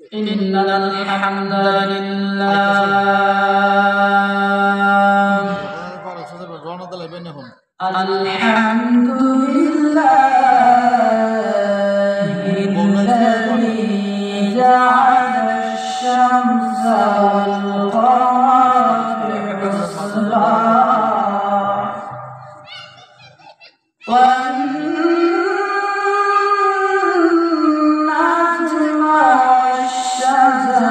إن الحمد لله الذي جعل الشمس والقمر حسبانا والنجم والشجر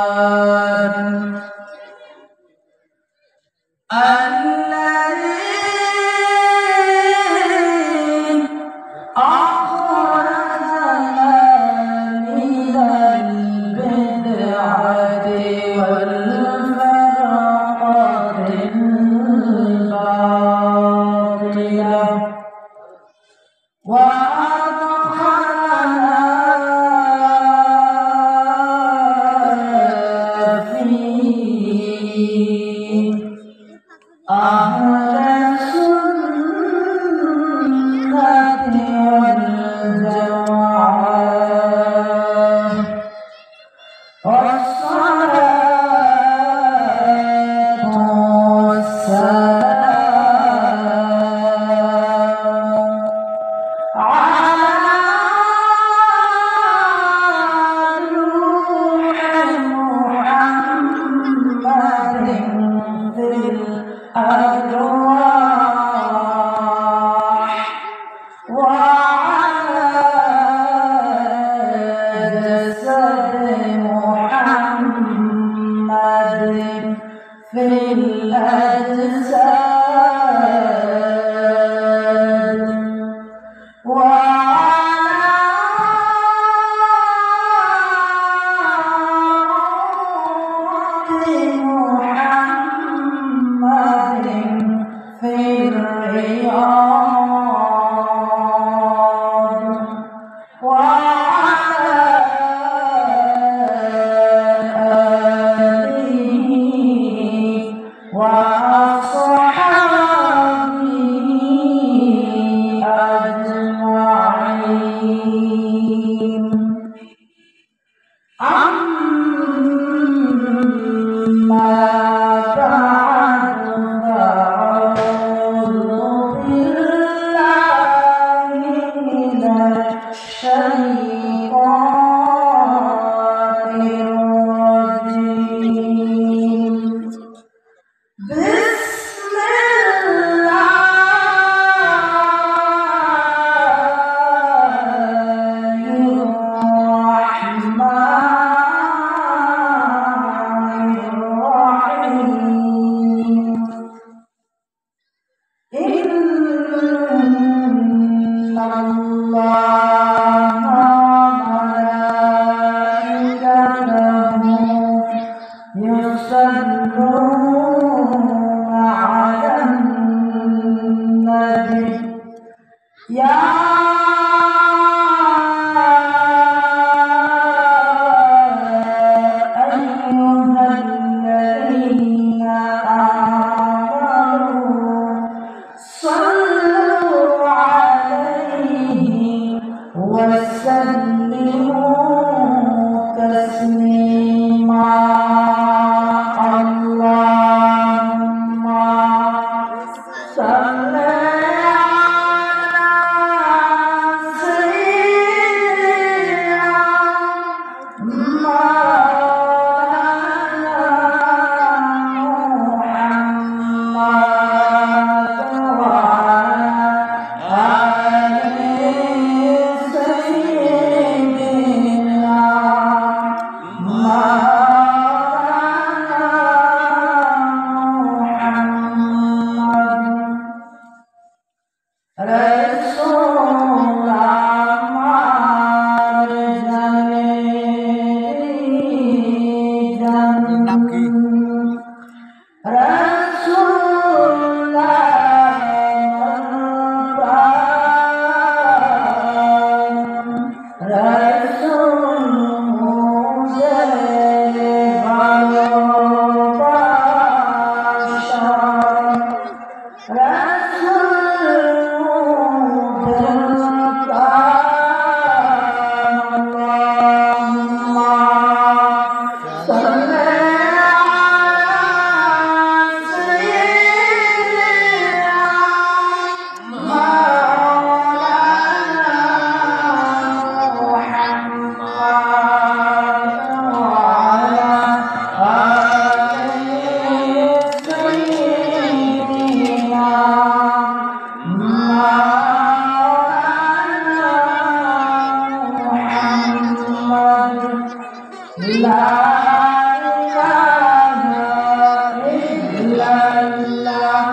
يسجدان الذي أخرجنا من البدعة والفرقة الباطلة وأدخلنا فيه أهل السنة والجماعة والصلاة والسلام على روح محمد في الأرواح وعلى جسد محمد في الأجساد وعلى محمد في الرياض وعلى آله وأصحابه أجمعين أما بعد فأعوذ بالله من الشيطان الرجيم بسم الله الرحمن الرحيم إن الله وملائكته يصلون على النبي يا أيها الذين آمنوا صلوا عليه وسلموا تسليما اللهم صل Rasul লা ইলাহা ইল্লাল্লাহ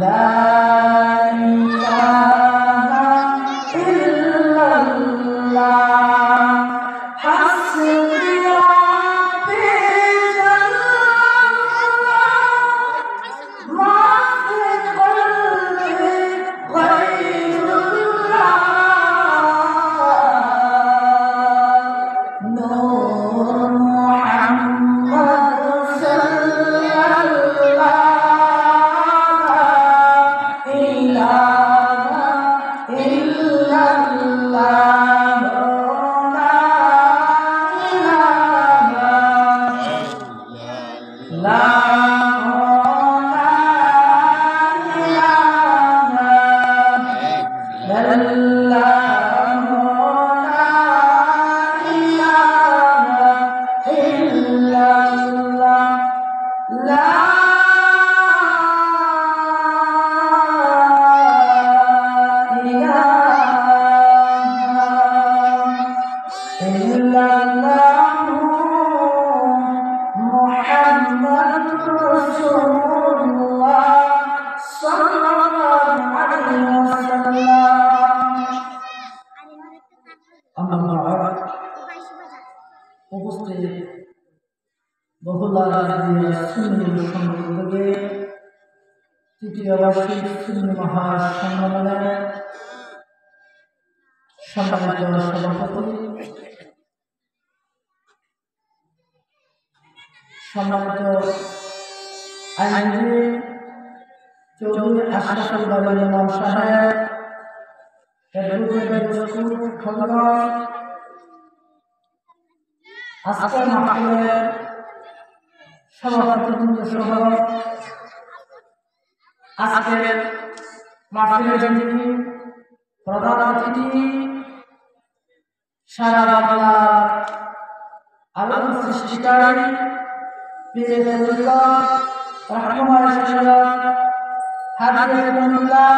লা উপস্থিত বহুলার সুন্নি সংযোগে তৃতীয় বার্ষিক সুন্নি মহাসম্মেলনের সম্মানিত সভাপতি, সম্মানিত আইনজীবী চৌধুরী আশরাফুল বাড়ি ইমাম সাহেব, আজকের মাহফিলের সভাপতিবৃন্দ সহ আজকের মাহফিলের যিনি প্রধান অতিথি, সারা বাংলার আলোক সৃষ্টিকারী পীরে তরিকত রহমাতুল্লাহ শরীয়ত হাদিয়াতুল্লাহ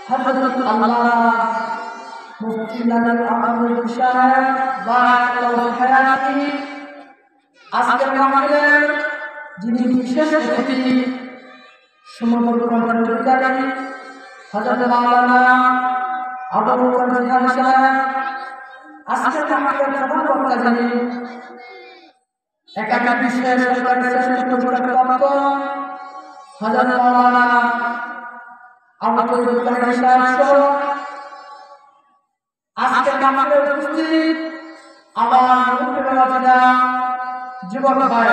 হযরত আল্লামা মুফতি নাজর আহমদ সাহেব বারাকাল্লাহু হায়াতি, আজকের মাহফিলের যিনি বিশেষ অতিথি সমগ্র কর্মকারী হযরত মাওলানা আবু বকর জিলানী সাহেব, আজকের মাহফিলের প্রধান বক্তা যিনি একাডেমিক বিশেষ সরকারি শ্রেষ্ঠ পুরস্কারপ্রাপ্ত হযরত মাওলানা আব্দুল কাদের সাহেব সহ আজকের মাহফিলে উপস্থিত আমার মুরব্বিরা, যুবক ভাই,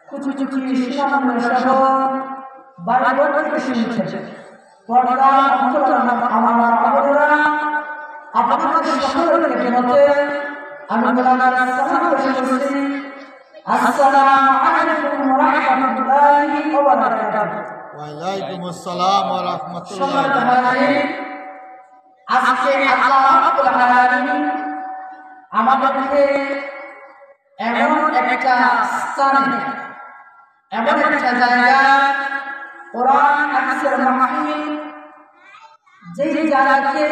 কুচি কুচি শিশুমন্ডল সহ বাড়ি থেকে শুনছেন পর্দা অন্তরাল আমার বাবারা, আপনাদের সকলকে মতে আমি বলার সালাম পেশ করছি। আসসালামু আলাইকুম ওয়া রাহমাতুল্লাহি ওয়া বারাকাতুহু। ওয়া আলাইকুম আসসালাম ওয়া রাহমাতুল্লাহি। আজকে আল্লাহ রাব্বুল আলামিন আমাদেরকে এমন একটা স্থানে, এমন একটা জায়গায় কোরআন হাদিসের মাহফিল, যেই জায়গাকে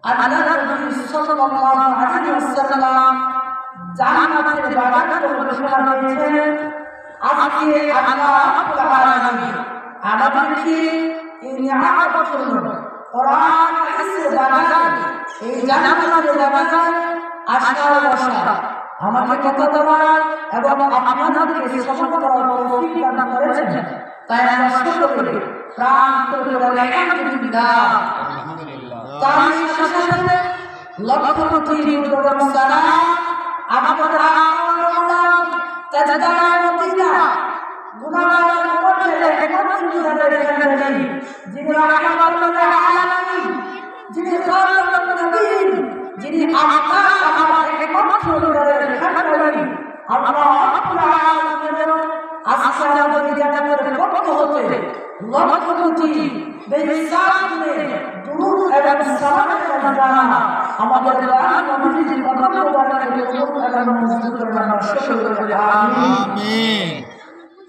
আল্লাহর নবী সাল্লাল্লাহু আলাইহি ওয়াসাল্লাম জান্নাতের বাগান বলে ঘোষণা দিয়েছেন। আজকে আল্লাহ রাব্বুল আলামিন আমাদেরকে এই নিয়ামতপূর্ণ কোরআন হাদিসের বাগান, এই জান্নাতের বাগান আসার বসা আমাকে কথা দেওয়ার এবং আপনাদেরকে সফল করার তৌফিক দান করেছেন। তাই আমরা সকলে প্রাণ থেকে বলি আলহামদুলিল্লাহ। তার সাথে লক্ষ কোটি মুবারক সালাম আমাদের আল্লাহ তাজদার মদিনা গুনাহগার সুন্দর রেখেছেন, যিনি রাহমাতুল লিল আলামিন, যিনি খাতামুন নবীয়্যিন, যিনি আল্লাহ আমার একমাত্র নূরের খাতামী, আল্লাহ রাব্বুল আলামিনের আজকে আমাদের জান্নাতের পক্ষ হতে লক্ষ কোটি বেহিসাবে দুরূদ এবং সালামের দ্বারা আমাদের নবীর কদম মোবারকে কবুল এবং মঞ্জুর করুন। আমরা সকলে বলি আমিন। আমিন।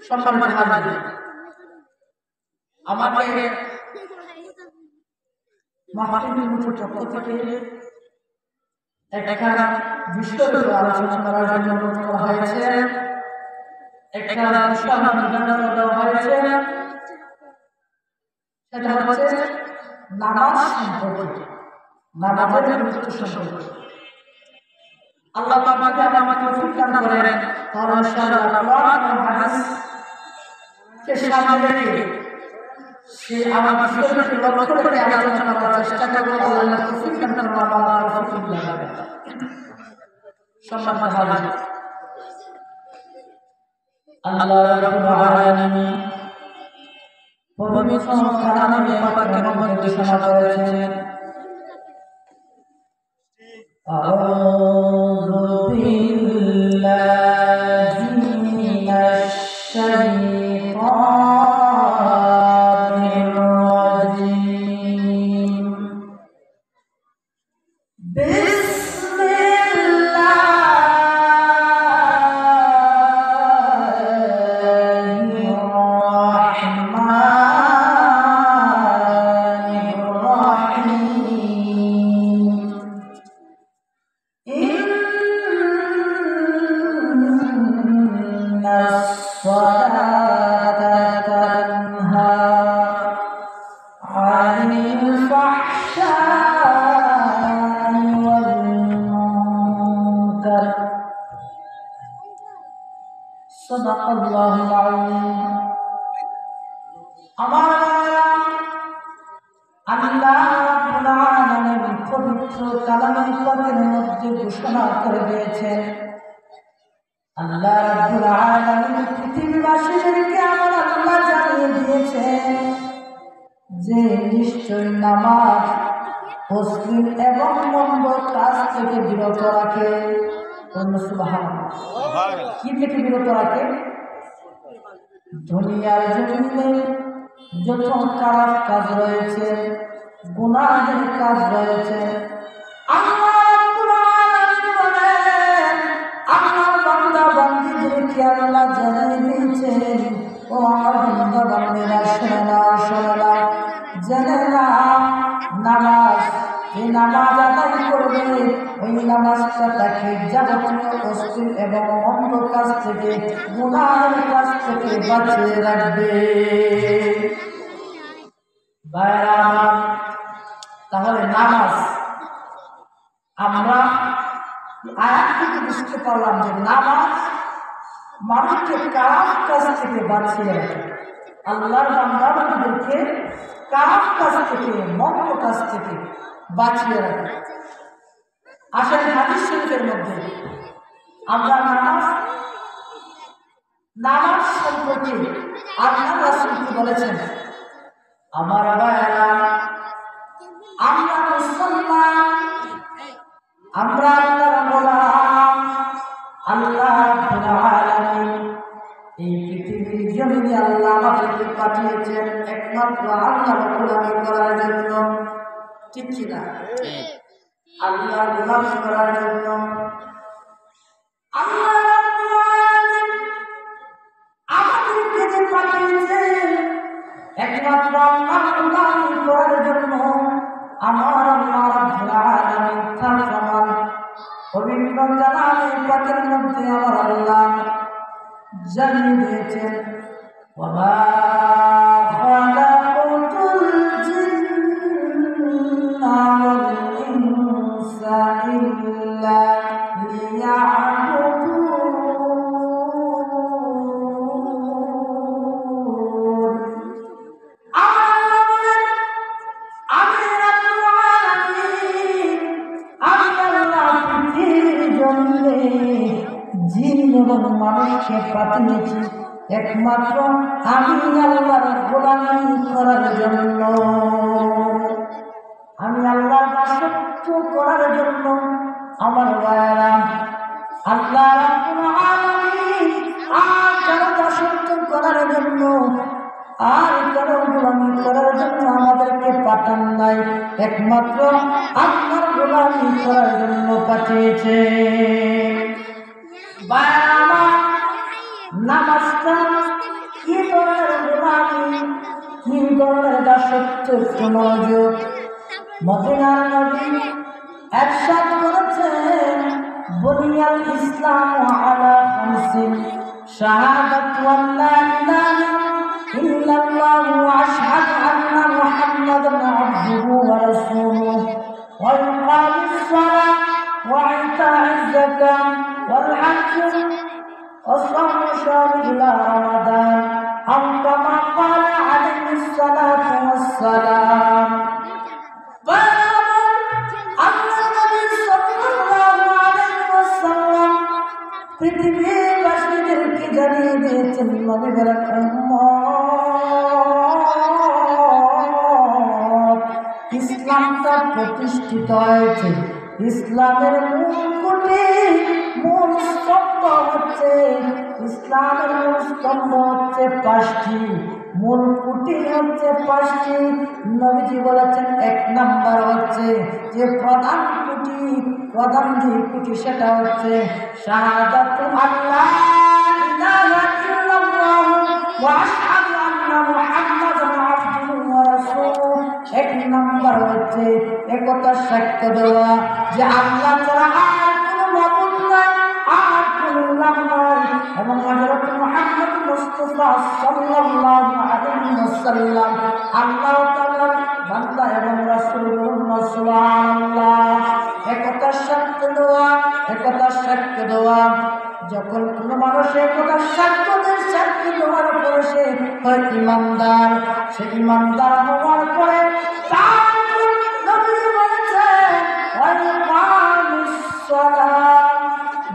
সম্মানিত হাজির, আমাকে মাহফিলের মুখের পক্ষ থেকে একটা বিষয় আলোচনা করার জন্য অনুরোধ করা হয়েছে। একটা বিষয় জানানো দেওয়া হয়েছে, সেটা হচ্ছে নামাজ সম্পর্কে, নামাজের গুরুত্ব সম্পর্কে। আল্লাহ পাক যদি আমাকে তৌফিক দান করেন, তাহলে ইনশাআল্লাহ কোরআন এবং হাদিসকে সামনে রেখে আমার বিষয়টাকে লক্ষ্য করে আলোচনা করার চেষ্টা করব। আল্লাহ তৌফিক দান করুন, আল্লাহ তৌফিক দান করুন। সম্মানিত হাজির, আল্লাহ রাব্বুল আলামিন পবিত্র কালামে পাকের মধ্যে ঘোষণা করেছেন, আউযু বিল্লাহি মিনাশ শাইতানির রাজীম। সাদাকাল্লাহুল আযীম। আমার আল্লাহ রাব্বুল আলামিন পবিত্র কালামে পাকের মধ্যে ঘোষণা করে দিয়েছেন, আল্লাহ রাব্বুল আলামিন পৃথিবীবাসীদেরকে আমার আল্লাহ জানিয়ে দিয়েছেন যে নিশ্চয় নামাজ অশ্লীল এবং মন্দ কাজ থেকে বিরত রাখে। সুবহানাল্লাহ। কি থেকে বিরত রাখে? দুনিয়ার জমিনে যত খারাপ কাজ রয়েছে, গুনাহের কাজ রয়েছে, আল্লাহ রাব্বুল আলামিন বলেন, আমার বান্দা বান্দীদেরকে আল্লাহ জানিয়ে দিয়েছেন, ও আমার বান্দা বান্দীরা শোনো না, জেনে নাও, নামাজ যে নামাজ আদায় করবে ওই নামাজটা তাকে যাবতীয় অশ্লীল এবং মন্দ কাজ থেকে, গুনাহের কাজ থেকে বাঁচিয়ে রাখবে। ভাইরা আমার, তাহলে নামাজ আমরা আয়াত থেকে বুঝতে পারলাম যে নামাজ মানুষকে খারাপ কাজ থেকে বাঁচিয়ে রাখে। আল্লাহর বান্দাদেরকে খারাপ কাজ থেকে, মন্দ কাজ থেকে বাঁচিয়ে রাখে। আসেন হাদিস শরীফের মধ্যে আমরা নামাজ সম্পর্কে আল্লাহ রাসূল কি বলেছেন? আমার ভাইরা, আমরা মুসলমান, আমরা আল্লাহর গোলাম। আল্লাহ রাব্বুল আলামিন এই পৃথিবীর জমিনে আল্লাহ আমাদেরকে পাঠিয়েছেন একমাত্র আল্লাহর গোলামি করার জন্য। ঠিক কি না? আল্লাহর গোলামি করার জন্য। আল্লাহ রাব্বুল আলামিন আমাদেরকে যে পাঠিয়েছেন একমাত্র আল্লাহর গোলামি করার জন্য, আমার আল্লাহ রাব্বুল আলামিন তার ফরমান পবিত্র কালামে পাকের মধ্যে আমার আল্লাহ জানিয়ে দিয়েছেন, ওয়া খালাকুতুল জিন্না ওয়াল ইনসা ইল্লা লিয়াবুদুন। আল্লাহ বলেন, আমি রাব্বুল আলামিন, আমি আল্লাহ পৃথিবীর জমিনে জিন এবং মানুষকে পাঠিয়েছি একমাত্র আমি আল্লাহর গোলামি করার জন্য, আমি আল্লাহর দাসত্ব করার জন্য। আমার ভাইয়েরা, আল্লাহ রাব্বুল আলামিন আর কারো দাসত্ব করার জন্য, আর কারো গোলামি করার জন্য আমাদেরকে পাঠান নাই, একমাত্র আল্লাহর গোলামি করার জন্য পাঠিয়েছে। ভাইয়েরা, নামাজটা কি ধরনের গোলামি, কি ধরনের দাসত্ব, মনোযোগ। মদিনার নবী ইরশাদ করেছেন, বুনিয়াল ইসলামু আলা খামসিন, শাহাদাতু আল্লা ইলাহা ইল্লাল্লাহু ওয়া আশহাদু আন্না মুহাম্মাদান আবদুহু ওয়া রাসূলুহু ওয়া ইকামিস সালাহ ওয়া ইতা'iজ যাকাত ওয়াল হাজ্জ وصوم شهر إلى رمضان أو كما قال عليه الصلاة والسلام. পৃথিবীবাসীদেরকে জানিয়ে দিয়েছেন, নবীর উম্মত, ইসলামটা প্রতিষ্ঠিত হয়েছে। ইসলামের মূল খুঁটি, মূল স্তম্ভ হচ্ছে, ইসলামের মূল স্তম্ভ হচ্ছে পাঁচটি, মূল খুঁটি হচ্ছে পাঁচটি। নবীজি বলেছেন, এক নাম্বার হচ্ছে যে প্রধান খুঁটি, প্রধান যে খুঁটি সেটা হচ্ছে শাহাদাতু আল্লা ইলাহা ইল্লাল্লাহু ওয়া আশহাদু আন্না মুহাম্মাদান আবদুহু ওয়া রাসূলুহু। এক নাম্বার হচ্ছে একথা সাক্ষ্য দেওয়া যে আল্লাহ ছাড়া আর কোনো মাবুদ নাই, আর কোনো ইলাহ নাই, এবং হযরত মুহাম্মদ মুস্তাফা সাল্লাল্লাহু আলাইহি ওয়াসাল্লাম আল্লাহ তাআলার বান্দা এবং রাসূল। সুবহানাল্লাহ। একথা সাক্ষ্য দেওয়া, একথা সাক্ষ্য দেওয়া। যখন কোনো মানুষ একথা সাক্ষ্য দেয়, সাক্ষ্য দেওয়ার পরে সে হয় ইমানদার। সে ইমানদার হওয়ার পরে তার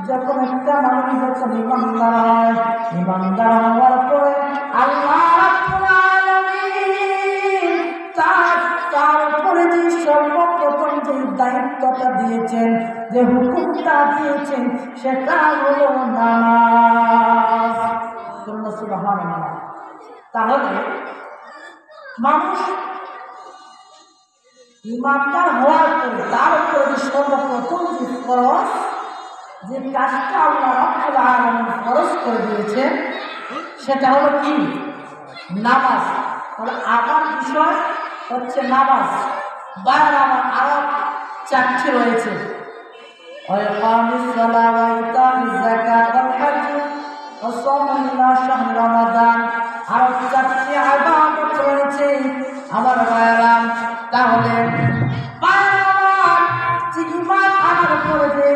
যখন একটা মানুষ যখন ইমানদার হয়, ইমানদার হওয়ার পরে আল্লাহ রাব্বুল আলামিন তার উপরে যে সর্বপ্রথম যে দায়িত্বটা দিয়েছেন, যে হুকুমটা দিয়েছেন, সেটা হলো নামাজ। সুবহানাল্লাহ। তাহলে মানুষ ইমানদার হওয়ার পরে তার উপরে যে সর্বপ্রথম যে ফরজ, যে কাজটা আল্লাহ রাব্বুল আলামিন ফরজ করে দিয়েছে, সেটা হলো কি? নামাজ। তাহলে আমার বিষয় হচ্ছে নামাজ। বাইরে আমার আরো চারটি রয়েছে, ইকামিস সালাহ ওয়া ইতা'iজ যাকাত ওয়াল হজ্জ ওয়া সাওম ইলা শাহর রমাদান। আরো চারটি ইবাদত রয়েছে আমার ভাইরা। তাহলে ঈমান আনার পরে যে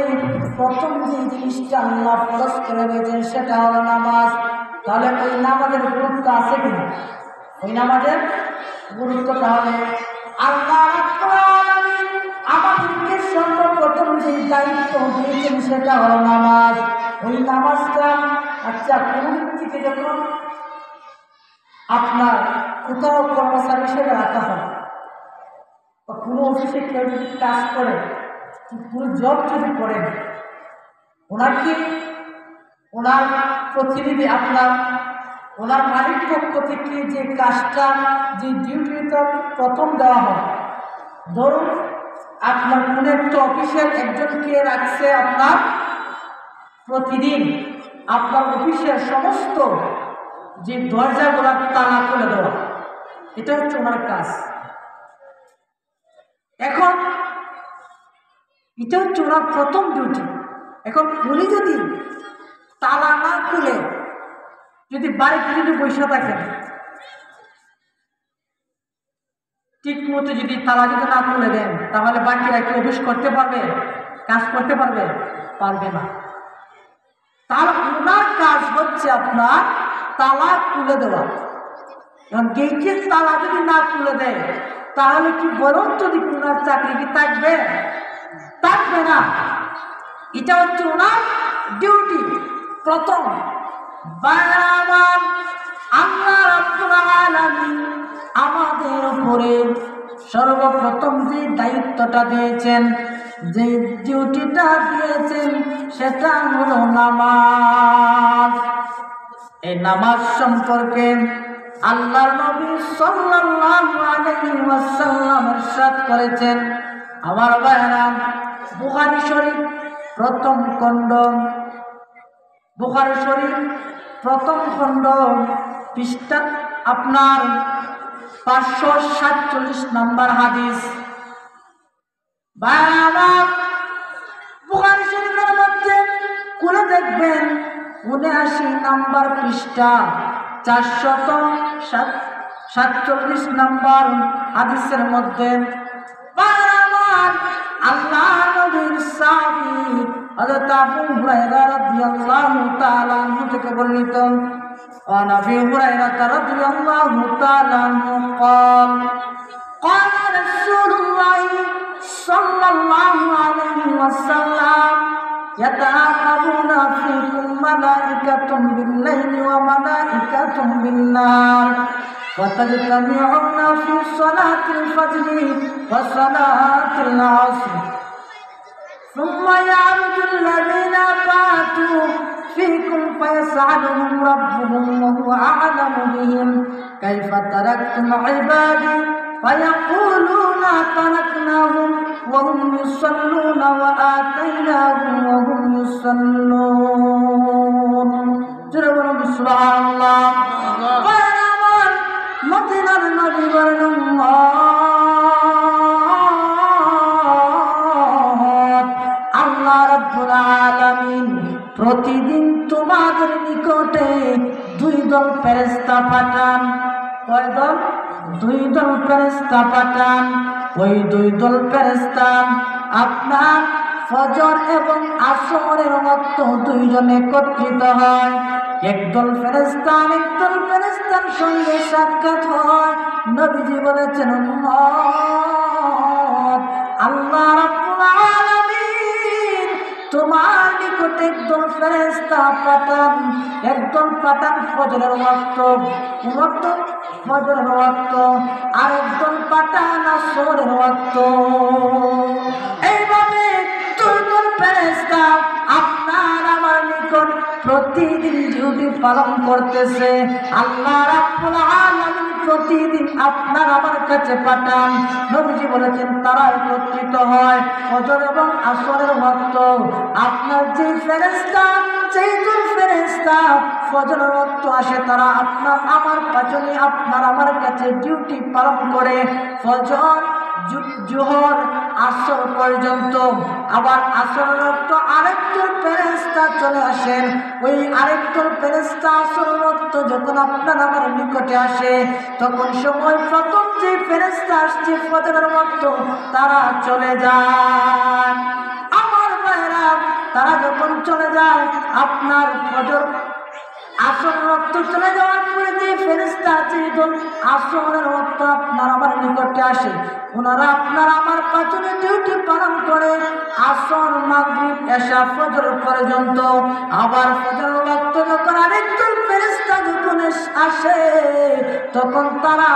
প্রথম যে জিনিসটা আল্লাহ ফরজ করে দিয়েছেন সেটা হলো নামাজ। তাহলে ওই নামাজের গুরুত্ব আছে কিনা? ওই নামাজের গুরুত্ব, তাহলে আল্লাহ রাব্বুল আলামিন আমাদেরকে সর্বপ্রথম যে দায়িত্ব দিয়েছেন সেটা হলো নামাজ। ওই নামাজটা আচ্ছা কোন থেকে যখন আপনার কোথাও কর্মচারী হিসেবে রাখা হয় বা কোনো অফিসে কেউ যদি কাজ করে, কোনো জব যদি করেন, ওনাকে ওনার প্রতিনিধি আপনার ওনার মালিক পক্ষ থেকে যে কাজটা, যে ডিউটিটা প্রথম দেওয়া হয়, ধরুন আপনার কোনো একটা অফিসের একজনকে রাখছে আপনার প্রতিদিন আপনার অফিসের সমস্ত যে দরজাগুলো তালা করে দেওয়া, এটা হচ্ছে ওনার কাজ। এখন এটা হচ্ছে ওনার প্রথম ডিউটি। এখন উনি যদি তালা না খুলে যদি বাড়িতে যদি বসে থাকেন, ঠিক মতো যদি তালা যদি না খুলে দেন, তাহলে বাকিরা কি অফিস করতে পারবে? কাজ করতে পারবে? পারবে না। তার ওনার কাজ হচ্ছে আপনার তালা খুলে দেওয়া। এখন গেটের তালা যদি না খুলে দেয়, তাহলে কি বরং যদি ওনার চাকরি কি থাকবে? থাকবে না। এটা হচ্ছে ওনার ডিউটি প্রথম। বারবার আল্লাহ রাব্বুল আলামিন আমাদের উপরে সর্বপ্রথম যে দায়িত্বটা দিয়েছেন, যে ডিউটিটা দিয়েছেন, সেটা হলো নামাজ। এই নামাজ সম্পর্কে আল্লাহর নবী সাল্লাল্লাহু আলাইহি ওয়াসাল্লাম ইরশাদ করেছেন। আমার ভাইরা, বুখারী শরীফ প্রথম খণ্ড, বুখারী শরীফ প্রথম খণ্ড পৃষ্ঠা আপনার 547 নম্বর হাদিস। ভাইরা, বুখারী শরীফের মধ্যে খুলে দেখবেন 79 নম্বর পৃষ্ঠা 447 নম্বর হাদিসের মধ্যে আল্লাহ নবীর সাহাবী হযরত আবু হুরায়রা রাদিয়াল্লাহু তাআলা আনহু থেকে বর্ণিত, عن ابي هريره رضي الله تعالى عنه قال قال رسول الله صلى الله عليه وسلم يتعاقبون فيكم ملائكة بالليل وملائكة بالنهار وتجتمعون في صلاة الفجر وصلاة العصر ثم يعرج الذين فاتوا فيكم فيسألهم ربهم وهو أعلم بهم كيف تركتم عبادي فيقولون تركناهم وهم يصلون وآتيناهم وهم يصلون جربنا سبحان الله فأنا مدينة النبي আল্লাহ রাব্বুল আলামিন প্রতিদিন তোমাদের নিকটে 2 দল ফেরেশতা পাঠান। কয় দল? 2 দল ফেরেশতা পাঠান। ওই 2 দল ফেরেশতা আপনার ফজর এবং আসরের ওয়াক্ত 2 জন একত্রিত হয়। একদল ফেরেশতা আরেকদল ফেরেশতার সঙ্গে সাক্ষাৎ হয়। নবীজি বলেছেন, উম্মত, আল্লাহ রাব্বুল আলামিন তোমার নিকটে একদল ফেরেশতা পাঠান। একদল পাঠান ফজরের ওয়াক্ত, ফজরের ওয়াক্ত, আর একদল পাঠান আসরের ওয়াক্ত। এইভাবে 2 দল ফেরেশতা আপনার আমার নিকট প্রতিদিন ডিউটি পালন করতেছে। আল্লাহ রাব্বুল আলামিন প্রতিদিন আপনার আমার কাছে পাঠান। নবীজি বলেছেন তারা একত্রিত হয় ফজর এবং আসরের ওয়াক্ত। আপনার যে ফেরেশতা, যেই দল ফেরেশতা ফজরের ওয়াক্ত আসে, তারা আপনার আমার পাশে আপনার আমার কাছে ডিউটি পালন করে ফজর, জোহর, আসর পর্যন্ত। আবার আসরের ওয়াক্ত আরেকদল ফেরেশতা চলে আসেন। ওই আরেকদল ফেরেশতা আসরের ওয়াক্ত যখন আপনার আমার নিকটে আসে, তখন সময় প্রথম যে ফেরেশতা আসছে ফজরের ওয়াক্ত, তারা চলে যায়। আমার ভাইরা, তারা যখন চলে যায়, আপনার ফজর আসরের ওয়াক্ত চলে যাওয়ার পরে যে ফেরেশতা আছে আসরের ওয়াক্ত আপনার আমার নিকটে আসে, ওনারা আপনার আমার পাশে ডিউটি পালন করে আসর, মাগরিব, এশা, ফজর পর্যন্ত। আবার ফজরের ওয়াক্ত যখন আরেকজন ফেরেশতা যখন আসে, তখন তারা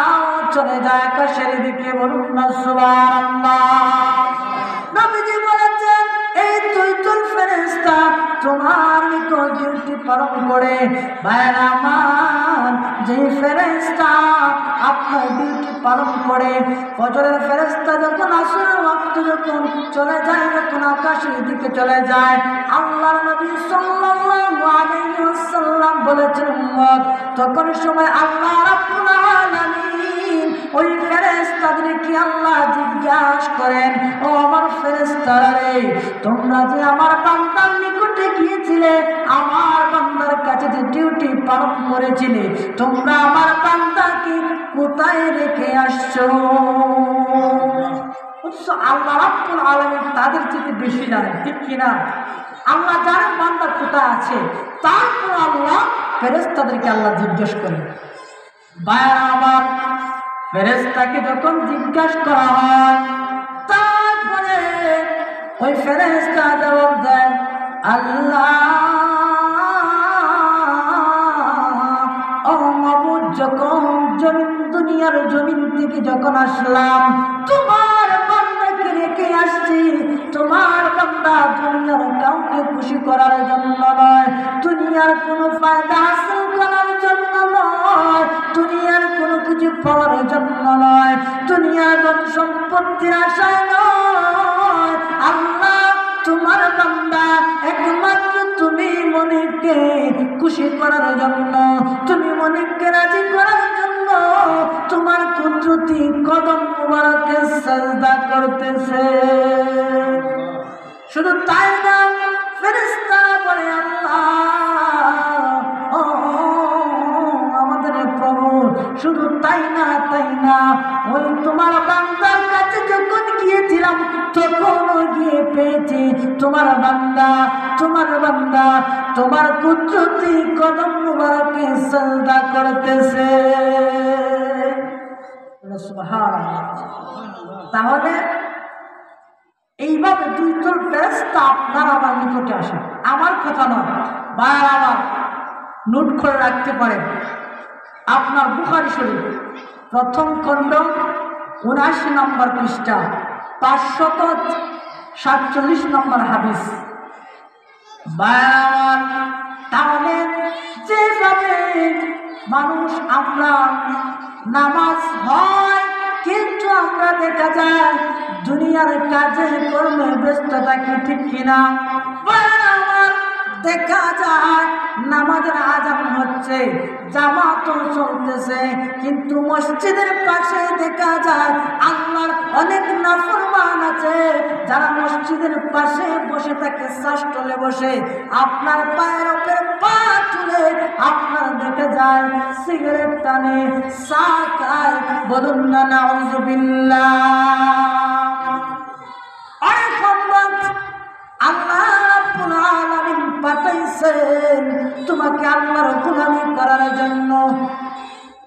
চলে যায় আকাশের দিকে। বলুন না সুবহানাল্লাহ। নবীজি বলেছেন এই 2 দল ফেরেশতা তোমার নিকট ডিউটি পালন করে। ভাইরা আমার, যে ফেরেশতা আপনার ডিউটি পালন করে, ফজরের ফেরেশতা যখন আসরের ওয়াক্ত যখন চলে যায়, যখন আকাশের দিকে চলে যায়, আল্লাহর নবী সাল্লাল্লাহু আলাইহি ওয়াসাল্লাম বলেছেন, উম্মত, তখন সময় আল্লাহ রাব্বুল আলামিন ওই ফেরেশতাদেরকে আল্লাহ জিজ্ঞাসা করেন, ও আমার ফেরেশতারা রে, তোমরা যে আমার বান্দার নিকটে গিয়েছিলে, আমার বান্দার কাছে যে ডিউটি পালন করেছিলে, তোমরা আমার বান্দাকে কোথায় রেখে আসছো? আল্লাহ রাব্বুল আলামিন তাদের থেকে বেশি জানেন, ঠিক কিনা? আল্লাহ জানেন বান্দা কোথায় আছে। তারপর আল্লাহ ফেরেশতাদেরকে আল্লাহ জিজ্ঞেস করেন। ভাইরা আমার, ফেরেশতাকে যখন জিজ্ঞাসা করা হয়, তারপরে ওই ফেরেশতা জবাব দেন, আল্লাহ দুনিয়ার জমিন থেকে যখন আসলাম তোমার বান্দাকে রেখে আসছি। তোমার বান্দা দুনিয়ার কাউকে খুশি করার জন্য নয়, দুনিয়ার কোনো ফায়দা হাসিল করার জন্য নয়, দুনিয়ার কোনো কিছু পাওয়ার জন্য নয়, দুনিয়ার ধন সম্পত্তির আশায় নয়। আল্লাহ তোমার বান্দা একমাত্র তুমি মনিবকে খুশি করার জন্য, তুমি মনিবকে রাজি করার জন্য তোমার কুদরতি কদম মুবারকে সাজদা করতেছে। শুধু তাই না, ফেরেশতারা বলে আল্লাহ ও আমাদের প্রভু, শুধু তাই না ওই তোমার বান্দার কাছে যখন গিয়েছিলাম তখনও গিয়ে পেয়েছি তোমার বান্দা তোমার কুদরতি কদম মুবারকে সাজদা করতেছে। সুবহানাল্লাহ। তাহলে এইভাবে দুই দল ফেরেশতা আপনার আমার নিকটে আসে, আমার কথা নয়, ভাইয়ার আমার নোট করে রাখতে পারেন। আপনার বুখারী শরীফ প্রথম খণ্ড ৭৯ নম্বর পৃষ্ঠা ৫৪৭ নম্বর হাদিস। ভাইয়ার আমার, তাহলে যেভাবে মানুষ আমরা নামাজ হয় কিন্তু আমরা দেখা যায় দুনিয়ার কাজে কর্মে ব্যস্ত থাকি, ঠিক কিনা? আমার দেখা যায় নামাজের আযান হচ্ছে, জামাত চলতেছে, কিন্তু মসজিদের পাশে দেখা যায় আল্লাহর অনেক নাফরমান আছে যারা মসজিদের পাশে বসে থাকে, শ্বাসটলে বসে আপনার পায়ের উপরে পা তুলে আপনার দেখে যায় সিগারেট টানে, চা খায়। বলুন না নাউযুবিল্লাহ। আল্লাহ রাব্বুল আলামিন পাঠাইছেন তোমাকে আল্লাহর গোলামি করার জন্য।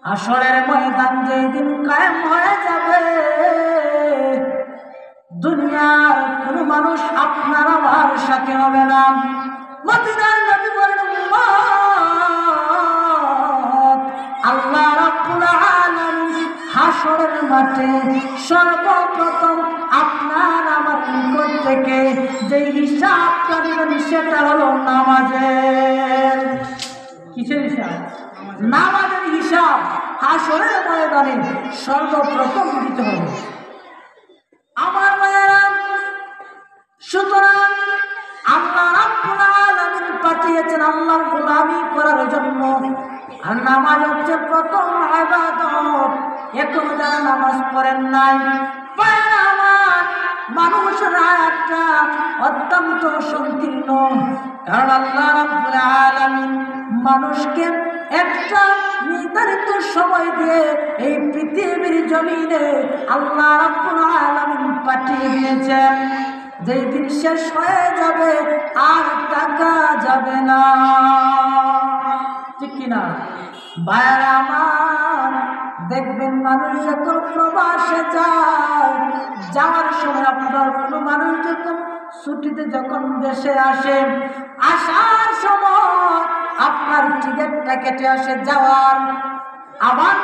হাশরের ময়দান যেদিন কায়েম হয়ে যাবে, দুনিয়ার কোনো মানুষ আপনার আমার সাথে হবে না। মদিনার নবী বলেন আল্লাহ রাব্বুল আলামিন হাশরের মাঠে সর্বপ্রথম আপনার আমার নিকট থেকে যে হিসাব করবেন সেটা হলো নামাজের। কিসের হিসাব? নামাজের হিসাব হাশরের ময়দানে সর্বপ্রথম দিতে হবে। আমার ভাইয়েরা, সুতরাং আল্লাহ রাব্বুল আলামিন পাঠিয়েছেন আল্লাহর গোলামি করার জন্য। আর নামাজ হচ্ছে প্রথম ইবাদত। এখন যারা নামাজ পড়েন নাই, আমার মানুষের আয়াতটা অত্যন্ত সংকীর্ণ, কারণ আল্লাহ রাব্বুল আলামিন মানুষকে একটা নির্ধারিত সময় দিয়ে এই পৃথিবীর জমিনে আল্লাহ রাব্বুল আলামিন পাঠিয়ে দিয়েছেন। যেই দিন শেষ হয়ে যাবে আর টাকা যাবে না, ঠিক কিনা? ভাইরা আমার, দেখবেন মানুষ যখন প্রবাসে যায়, যাওয়ার সময় আপনার কোনো মানুষ যখন ছুটিতে যখন দেশে আসে, আসার সময় আপনার টিকিটটা কেটে আসে যাওয়ার, আবার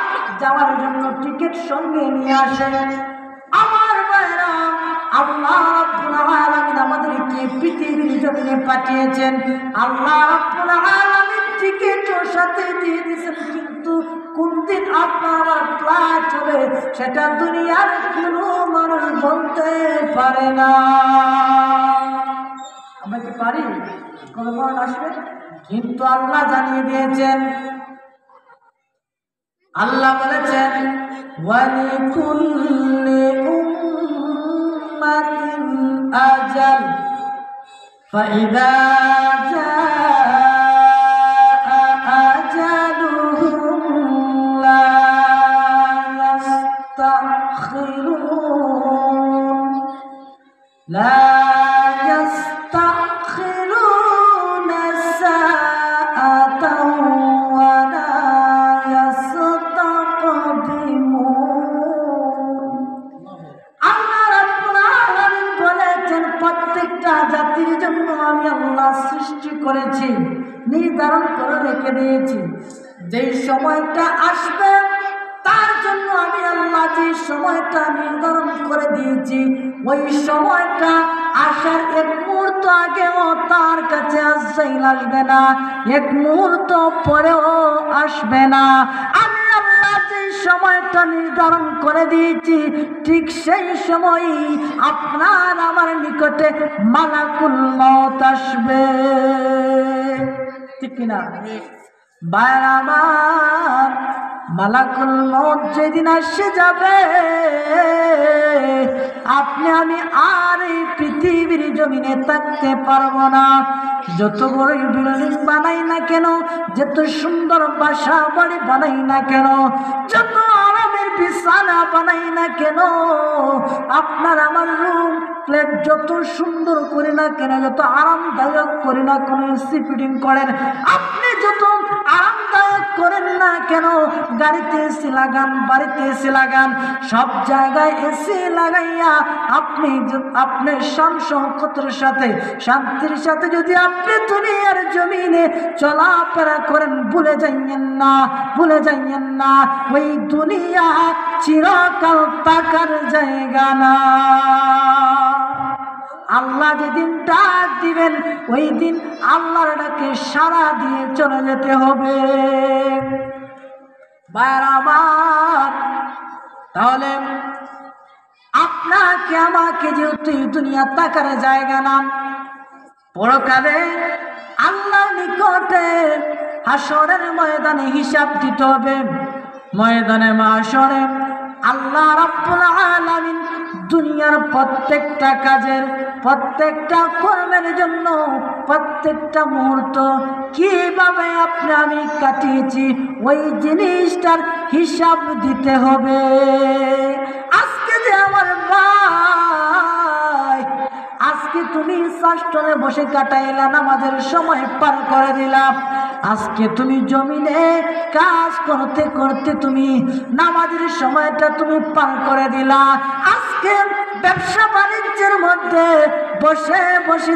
যাওয়ার জন্য টিকিট সঙ্গে নিয়ে আসে। আমার ভাইরা, আল্লাহ রাব্বুল আলামিন আমাদেরকে পৃথিবীর জমিনে পাঠিয়েছেন, আল্লাহ রাব্বুল আলামিন টিকিটের সাথে দিয়ে দিয়েছেন, কিন্তু কোন দিন আপনার ফ্লাইট হবে সেটা দুনিয়ার কোনো মানুষ বলতে পারে না। আমরা কি পারি কবে মরণ আসবে? কিন্তু আল্লাহ জানিয়ে দিয়েছেন। আল্লাহ বলেছেন ওয়ালিকুল্লি উম্মাতিন আজাল ফাইদা জাআ আজালুহুম লা ইস্তাখিরুন লা ইস্তাখিরুনা সাআতাও ওয়া লা ইস্তাকদিমুন। আল্লাহ রাব্বুল আলামিন বলেছেন প্রত্যেকটা জাতির জন্য আমি আল্লাহ সৃষ্টি করেছি, নির্ধারণ করে রেখে দিয়েছি। যেই সময়টা আসবে তার জন্য আমি আল্লাহ যে সময়টা নির্ধারণ করে দিয়েছি, ওই সময়টা আসার এক মুহূর্ত আগেও তার কাছে আজরাইল আসবে না, এক মুহূর্ত পরেও আসবে না। আমি আল্লাহ যে সময়টা নির্ধারণ করে দিয়েছি, ঠিক সেই সময়ই আপনার আমার নিকটে মালাকুল মউত আসবে। ঠিক কিনা ভাইরা আমার? মালাকুল মউত যেদিন আসে যাবে, আপনি আমি আর এই পৃথিবীর জমিনে থাকতে পারবো না। যত বড় বিল্ডিং বানাই না কেন, যত সুন্দর বাসা বাড়ি বানাই না কেন, যত আরামের বিছানা বানাই না কেন, আপনার আমার রুম ফ্ল্যাট যত সুন্দর করি না কেন, যত আরামদায়ক করি না কেন, এসি ফিটিং করেন, আপনি যত আরামদায়ক করেন না কেন, গাড়িতে এসি লাগান, বাড়িতে এসি লাগান, সব জায়গায় এসি লাগাইয়া আপনি শৌকতের সাথে, শান্তির সাথে যদি আপনি দুনিয়ার জমিনে চলাফেরা করেন, ভুলে যাইয়েন না, ভুলে যাইয়েন না, ওই দুনিয়া চিরকাল থাকার জায়গা না। আল্লাহ যেদিন ডাক দিবেন, ওই দিন আল্লাহর ডাকে সাড়া দিয়ে চলে যেতে হবে। ভাইরা আমার, তাহলে আপনাকে আমাকে যেহেতু এই দুনিয়া থাকার জায়গা না, পরকালে আল্লাহর নিকটে হাসরের ময়দানে হিসাব দিতে হবে। ময়দানে মাহশরে আল্লাহ রাব্বুল আলামিন দুনিয়ার প্রত্যেকটা কাজের, প্রত্যেকটা কর্মের জন্য, প্রত্যেকটা মুহূর্ত কিভাবে আপনি আমি কাটিয়েছি, ওই জিনিসটার হিসাব দিতে হবে। আজকে যে আমার ভাই, আজকে তুমি সাষ্টনে বসে কাটাইলা, নামাজের সময় পার করে দিলাম, আজকে তুমি জমিনে কাজ করতে করতে তুমি নামাজের সময়টা তুমি পার করে দিলা, আজকে ব্যবসা বাণিজ্যের মধ্যে বসে বসে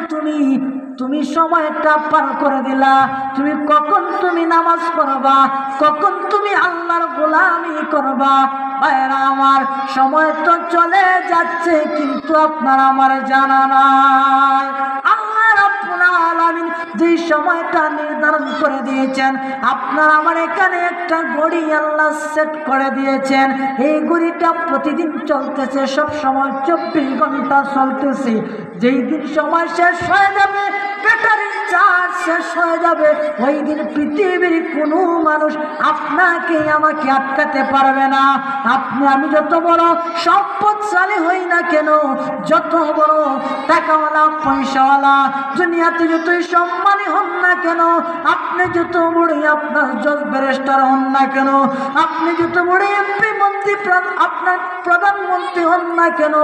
তুমি সময়টা পার করে দিলা। তুমি কখন তুমি নামাজ পড়বা, কখন তুমি আল্লাহর গোলামি করবা? ভাইরা আমার, সময় তো চলে যাচ্ছে, কিন্তু আপনার আমার জানা নাই। আল্লাহ রাব্বুল আলামিন যে সময়টা নির্ধারণ করে দিয়েছেন, আপনার আমার এখানে একটা ঘড়ি আল্লাহ সেট করে দিয়েছেন। এই ঘড়িটা প্রতিদিন চলতেছে, সব সময় 24 ঘন্টা চলতেছে। যেই দিন সময় শেষ হয়ে যাবে, ব্যাটারির চার্জ শেষ হয়ে যাবে, ওই দিন পৃথিবীর কোনো মানুষ আপনাকে আমাকে আটকাতে পারবে না। আপনি আমি যত বড় সম্পদশালী হই না কেন, যত বড় টাকাওয়ালা পয়সাওয়ালা, দুনিয়াতে যতই সম্মানী হন না কেন, আপনি যত বড়ই আপনার জজ ব্যারিস্টার হন না কেন, আপনি যত বড় এমপি মন্ত্রী, আপনার প্রধানমন্ত্রী হন না কেন,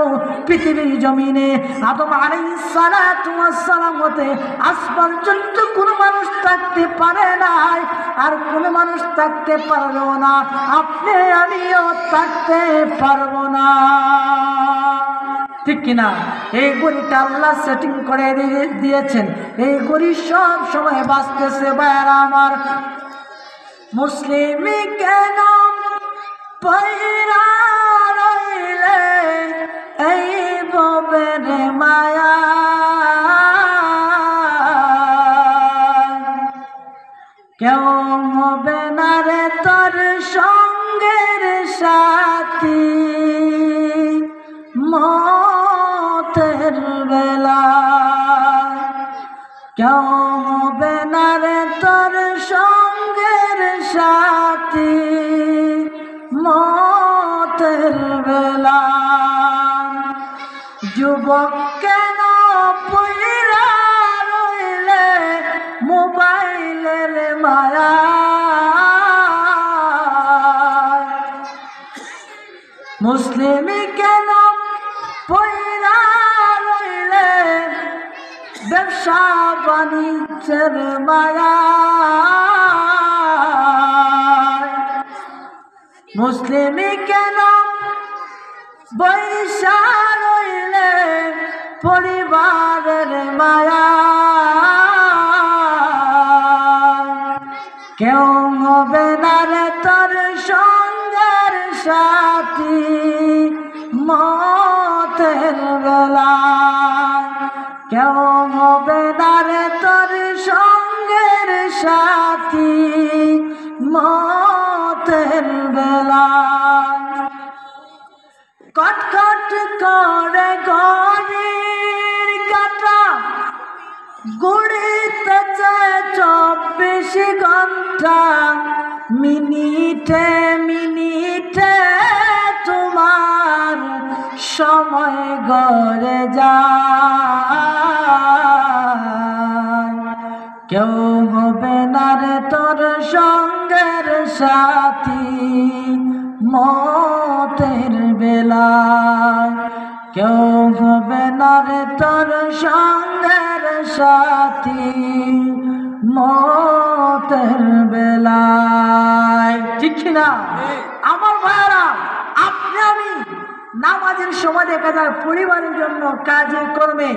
পৃথিবীর জমিনে আদম আলাইহিস সালাতু ওয়াস সালাম হতে আজ পর্যন্ত কোনো মানুষ থাকতে পারে নাই, আর কোনো মানুষ থাকতে পারবেও না, আপনি আমিও থাকতে পারবো না। ঠিক কিনা? এই ঘড়িটা আল্লাহ সেটিং করে দিয়েছেন, এই ঘড়ি সব সময় বাজতেছে। ভাইরা আমার, মুসলিম কেন পয়রা রইলে এই ববের মায়া, কেউ হবে না রে তোর সঙ্গের সাথী মতের বেলা, কেউ হবে না রে তোর সঙ্গের সাথী মতের বেলা। যুবক কেন পয়রা রইলে মোবাইলের মায়া, মুসলিম কেন পয়রা রইলে ব্যবসা বাণিজ্যের মায়া, মুসলিম কেন বৈশা রইলে পরিবারের মায়া, কেউ হবে না রে তোর সঙ্গের মতের বেলায় কেউ হবে না রে তোর সঙ্গের সাথী মতের বেলায় কটকট করে ঘড়ির কাঁটা ঘুরিতেছে 24 ঘন্টা মিনিটে মিনিটে তোমার সময় গড়ে যায় কেউ হবে না রে তোর সঙ্গের সাথী মতের বেলায় কেউ হবে না রে তোর সঙ্গের সাথী মতের বেলায় ঠিক না আমার ভাইরা আপনি আমি নামাজের সময় দেখা যায় পরিবারের জন্য কাজে কর্মে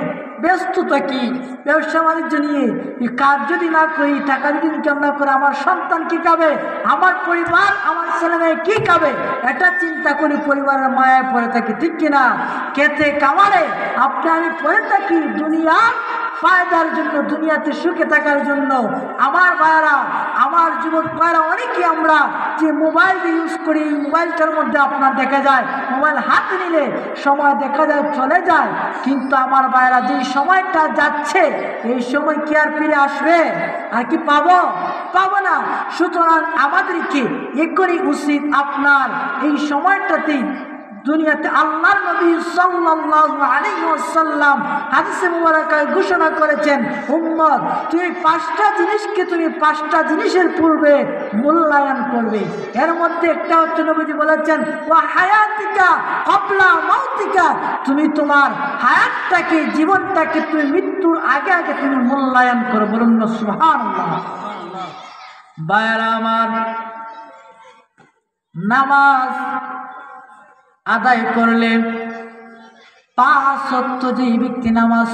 ব্যস্ত থাকি ব্যবসা বাণিজ্য নিয়ে কাজ যদি না করি টাকা যদি ইনকাম না করে আমার সন্তান কি খাবে আমার পরিবার আমার ছেলে মেয়ে কি খাবে এটা চিন্তা করি পরিবারের মায়ায় পড়ে থাকি ঠিক কিনা খেতে কামারে আপনি আমি পড়ে থাকি দুনিয়ার ফায়দার জন্য দুনিয়াতে সুখে থাকার জন্য আমার ভাইরা আমার যুবক ভাইরা অনেকে আমরা যে মোবাইল ইউজ করি এই মোবাইলটার মধ্যে আপনার দেখা যায় মোবাইল হাতে নিলে সময় দেখা যায় চলে যায় কিন্তু আমার ভাইরা যে সময়টা যাচ্ছে এই সময় কি আর ফিরে আসবে আর কি পাবো না সুতরাং আমাদেরকে এখনই উচিত আপনার এই সময়টাতেই দুনিয়াতে আল্লাহর নবী সাল্লাল্লাহু আলাইহি ওয়াসাল্লাম হাদিসে মুবারাকায় ঘোষণা করেছেন উম্মত তুমি 5টা জিনিসকে তুমি 5টা জিনিসের পূর্বে মূল্যায়ন করবে এর মধ্যে একটা হচ্ছে নবীজি বলেছেন ওয়া হায়াতিকা ক্বাবলা মাউতিকা তুমি তোমার হায়াতটাকে জীবনটাকে তুমি মৃত্যুর আগে আগে তুমি মূল্যায়ন করো বলুন না সুবহানাল্লাহ ভাইরা আমার নামাজ আদায় করলে 5 ওয়াক্ত যেই ব্যক্তি নামাজ